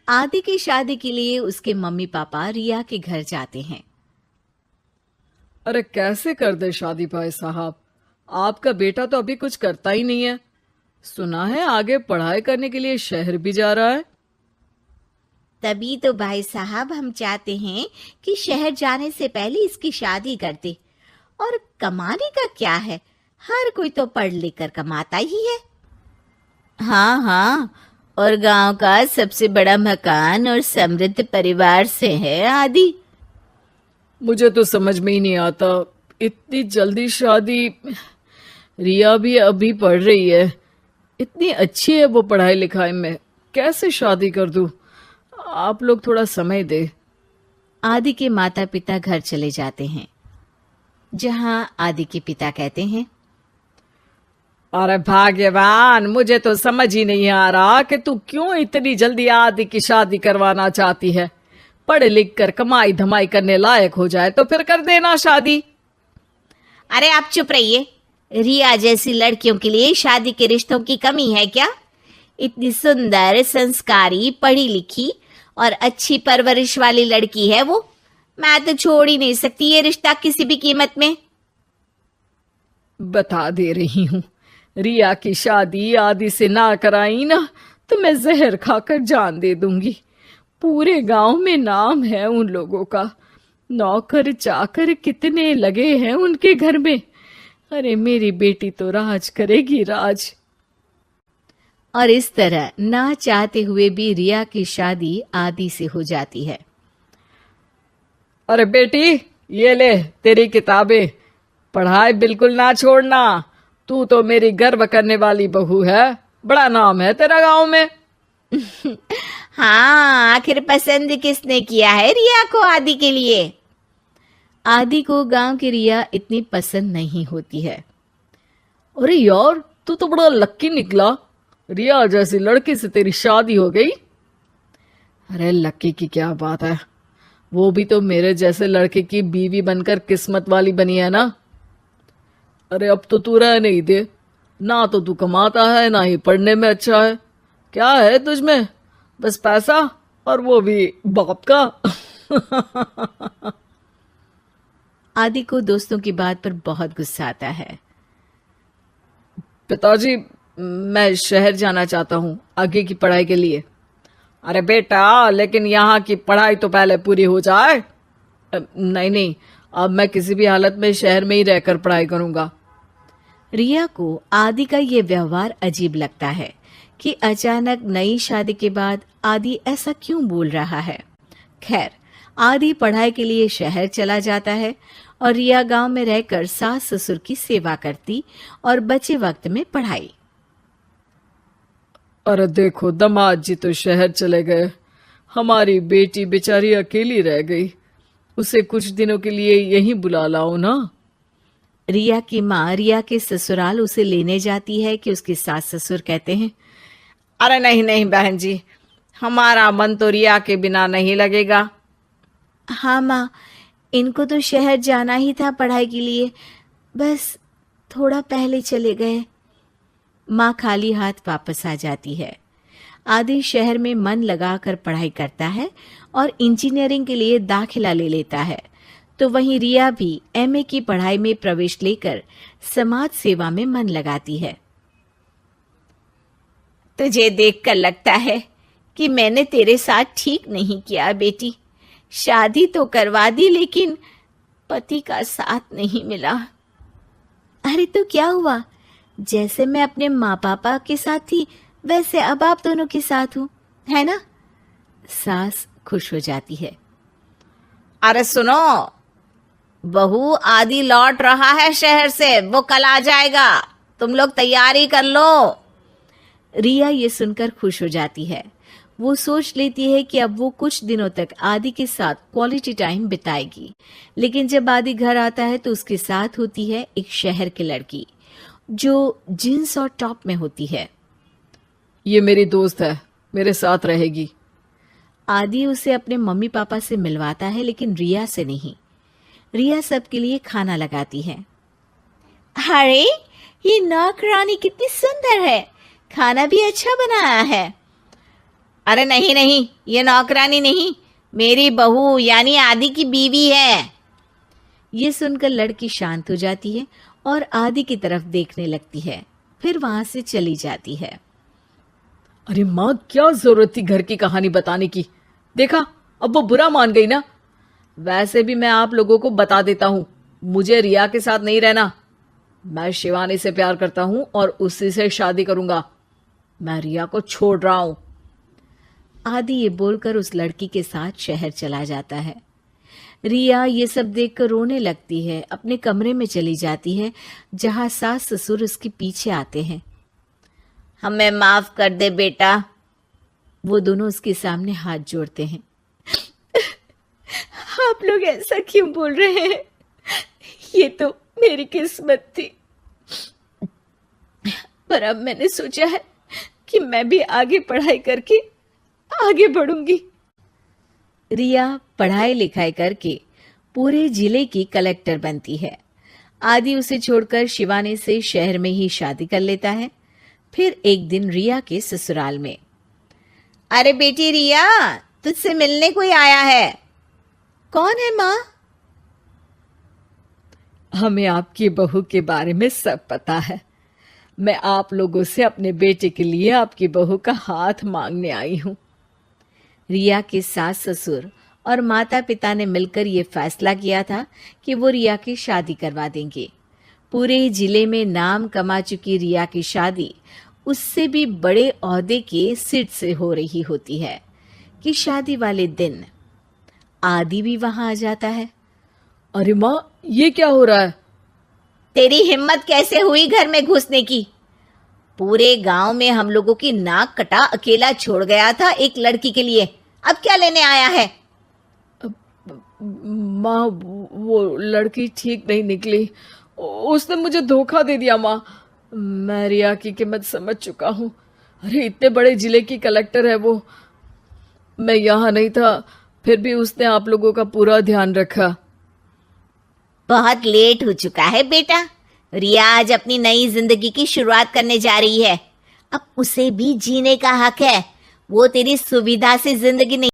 आदि की शादी के लिए उसके मम्मी पापा रिया के घर जाते हैं। अरे कैसे कर दे शादी भाई साहब। आपका बेटा तो अभी कुछ करता ही नहीं है। सुना है आगे पढ़ाई करने के लिए शहर भी जा रहा है। तभी तो भाई साहब हम चाहते हैं कि शहर जाने से पहले इसकी शादी कर दे। और कमाने का क्या है, हर कोई तो पढ़ लिख कर कमाता ही है। हाँ हाँ, और गांव का सबसे बड़ा मकान और समृद्ध परिवार से है आदि। मुझे तो समझ में ही नहीं आता, इतनी जल्दी शादी। रिया भी अभी पढ़ रही है, इतनी अच्छी है वो पढ़ाई लिखाई में, कैसे शादी कर दूं। आप लोग थोड़ा समय दे। आदि के माता पिता घर चले जाते हैं, जहां आदि के पिता कहते हैं, अरे भाग्यवान, मुझे तो समझ ही नहीं आ रहा कि तू क्यों इतनी जल्दी आदि की शादी करवाना चाहती है। पढ़ लिख कर कमाई धमाई करने लायक हो जाए तो फिर कर देना शादी। अरे आप चुप रहिए। रिया जैसी लड़कियों के लिए शादी के रिश्तों की कमी है क्या? इतनी सुंदर, संस्कारी, पढ़ी लिखी और अच्छी परवरिश वाली लड़की है वो। मैं तो छोड़ ही नहीं सकती ये रिश्ता किसी भी कीमत में। बता दे रही हूँ, रिया की शादी आदि से ना कराई ना तो मैं जहर खाकर जान दे दूंगी। पूरे गांव में नाम है उन लोगों का, नौकर चाकर कितने लगे हैं उनके घर में। अरे मेरी बेटी तो राज करेगी, राज। और इस तरह ना चाहते हुए भी रिया की शादी आदि से हो जाती है। अरे बेटी, ये ले तेरी किताबें, पढ़ाई बिल्कुल ना छोड़ना। तू तो मेरी गर्व करने वाली बहू है, बड़ा नाम है तेरा गांव में। हाँ, आखिर पसंद किसने किया है रिया को आदि के लिए? आदि को गांव की रिया इतनी पसंद नहीं होती है। अरे यार, तू तो बड़ा लक्की निकला, रिया जैसी लड़की से तेरी शादी हो गई। अरे लक्की की क्या बात है, वो भी तो मेरे जैसे लड़के की बीवी बनकर किस्मत वाली बनी है ना। अरे अब तो तू रह नहीं दे, ना तो तू कमाता है ना ही पढ़ने में अच्छा है। क्या है तुझमें? बस पैसा, और वो भी बाप का। आदि को दोस्तों की बात पर बहुत गुस्सा आता है। पिताजी, मैं शहर जाना चाहता हूँ आगे की पढ़ाई के लिए। अरे बेटा, लेकिन यहाँ की पढ़ाई तो पहले पूरी हो जाए। नहीं नहीं, अब मैं किसी भी हालत में शहर में ही रहकर पढ़ाई करूंगा। रिया को आदि का ये व्यवहार अजीब लगता है कि अचानक नई शादी के बाद आदि ऐसा क्यों बोल रहा है। खैर, आदि पढ़ाई के लिए शहर चला जाता है और रिया गांव में रहकर सास ससुर की सेवा करती और बचे वक्त में पढ़ाई। अरे देखो, दामाद जी तो शहर चले गए, हमारी बेटी बेचारी अकेली रह गई। उसे कुछ दिनों के लिए यहीं बुला लाओ ना। रिया की माँ रिया के ससुराल उसे लेने जाती है कि उसके सास ससुर कहते हैं, अरे नहीं नहीं बहन जी, हमारा मन तो रिया के बिना नहीं लगेगा। हाँ माँ, इनको तो शहर जाना ही था पढ़ाई के लिए, बस थोड़ा पहले चले गए। माँ खाली हाथ वापस आ जाती है। आदि शहर में मन लगाकर पढ़ाई करता है और इंजीनियरिंग के लिए दाखिला ले लेता है, तो वहीं रिया भी एमए की पढ़ाई में प्रवेश लेकर समाज सेवा में मन लगाती है। तुझे देखकर लगता है कि मैंने तेरे साथ ठीक नहीं किया बेटी। शादी तो करवा दी लेकिन पति का साथ नहीं मिला। अरे तो क्या हुआ, जैसे मैं अपने माँ पापा के साथ थी वैसे अब आप दोनों के साथ हूँ, है ना? सास खुश हो जाती है। अरे सुनो, बहू आदि लौट रहा है शहर से, वो कल आ जाएगा, तुम लोग तैयारी कर लो। रिया ये सुनकर खुश हो जाती है। वो सोच लेती है कि अब वो कुछ दिनों तक आदि के साथ क्वालिटी टाइम बिताएगी। लेकिन जब आदि घर आता है तो उसके साथ होती है एक शहर की लड़की जो जींस और टॉप में होती है। ये मेरी दोस्त है, मेरे साथ रहेगी। आदि उसे अपने मम्मी पापा से मिलवाता है लेकिन रिया से नहीं। रिया सबके लिए खाना लगाती है। अरे ये नौकरानी कितनी सुंदर है, खाना भी अच्छा बनाया है। अरे नहीं नहीं, ये नौकरानी नहीं, मेरी बहू यानी आदि की बीवी है। ये सुनकर लड़की शांत हो जाती है और आदि की तरफ देखने लगती है, फिर वहां से चली जाती है। अरे माँ, क्या जरूरत थी घर की कहानी बताने की? देखा, अब वो बुरा मान गई ना। वैसे भी मैं आप लोगों को बता देता हूं, मुझे रिया के साथ नहीं रहना। मैं शिवानी से प्यार करता हूं और उसी से शादी करूंगा। मैं रिया को छोड़ रहा हूं। आदि ये बोलकर उस लड़की के साथ शहर चला जाता है। रिया ये सब देखकर रोने लगती है, अपने कमरे में चली जाती है जहां सास ससुर उसके पीछे आते हैं। हमें माफ कर दे बेटा। वो दोनों उसके सामने हाथ जोड़ते हैं। आप लोग ऐसा क्यों बोल रहे हैं? ये तो मेरी किस्मत थी, पर अब मैंने सोचा है कि मैं भी आगे पढ़ाई करके आगे बढ़ूंगी। रिया पढ़ाई लिखाई करके पूरे जिले की कलेक्टर बनती है। आदि उसे छोड़कर शिवानी से शहर में ही शादी कर लेता है। फिर एक दिन रिया के ससुराल में, अरे बेटी रिया, तुझसे मिलने कोई आया है। कौन है माँ? हमें आपकी बहू के बारे में सब पता है। मैं आप लोगों से अपने बेटे के लिए आपकी बहू का हाथ मांगने आई हूं। रिया के सास ससुर और माता पिता ने मिलकर ये फैसला किया था कि वो रिया की शादी करवा देंगे। पूरे जिले में नाम कमा चुकी रिया की शादी उससे भी बड़े ओहदे के सिट से हो रही होती है कि शादी वाले दिन आदि भी वहां आ जाता है। अरे माँ, ये क्या हो रहा है? तेरी हिम्मत कैसे हुई घर में घुसने की? पूरे गांव में हम लोगों की नाक कटा अकेला छोड़ गया था एक लड़की के लिए, अब क्या लेने आया है? माँ, वो लड़की ठीक नहीं निकली। उसने मुझे धोखा दे दिया माँ। मैं रिया की कीमत समझ चुका हूँ। अरे इतने बड़े जिले की कलेक्टर है वो। मैं यहाँ नहीं था, फिर भी उसने आप लोगों का पूरा ध्यान रखा। बहुत लेट हो चुका है बेटा। रिया आज अपनी नई जिंदगी की शुरुआत करने जा रही है। अब उसे भी जीने का हक है। वो तेरी सुविधा से जिंदगी नहीं